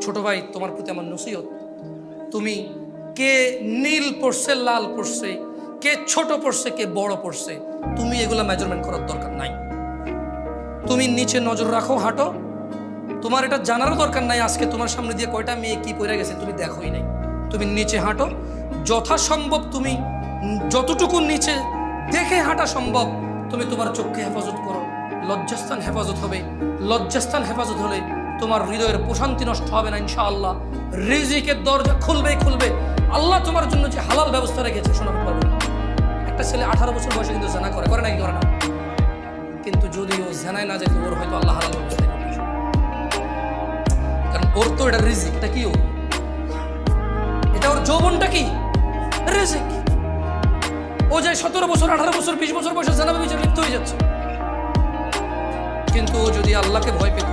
ছোট ভাই, তোমার প্রতি আমার নসিহত, তুমি কে নীল পড়ছে, লাল পড়ছে, কে ছোট পড়ছে, কে বড় পড়ছে, তুমি এগুলা মেজারমেন্ট করার দরকার নাই। তুমি নিচে নজর রাখো, হাঁটো। তোমার এটা জানারও দরকার নাই আজকে তোমার সামনে দিয়ে কয়টা মেয়ে কি পড়ে গেছে তুমি দেখোই নাই। তুমি নিচে হাঁটো, যথাসম্ভব তুমি যতটুকু নিচে দেখে হাঁটা সম্ভব তুমি তোমার চোখকে হেফাজত করো। লজ্জাস্থান হেফাজত হবে, লজ্জাস্থান হেফাজত হলে তোমার হৃদয়ের প্রশান্তি নষ্ট হবে না ইনশাআল্লাহ। রিজিকের দরজা খুলবে খুলবে। আল্লাহ তোমার জন্য যে হালাল ব্যবস্থা রেখেছে শোনাতে পারবে। একটা ছেলে 18 বছর বয়সে কিন্তু জেনা করে নাকি করে না? কিন্তু যদি ও জেনায় না যেত, ওর হয়তো আল্লাহ হালাল ব্যবস্থা করে, কারণ ওর তো এটা রিজিক। এটা কি এটা ওর যৌবনটা কি রিজিক। ও যায় 17 বছর 18 বছর 20 বছর বয়সে জেনা বিচার লিপ্ত হয়ে যাচ্ছে। কিন্তু ও যদি আল্লাহকে ভয় পেত,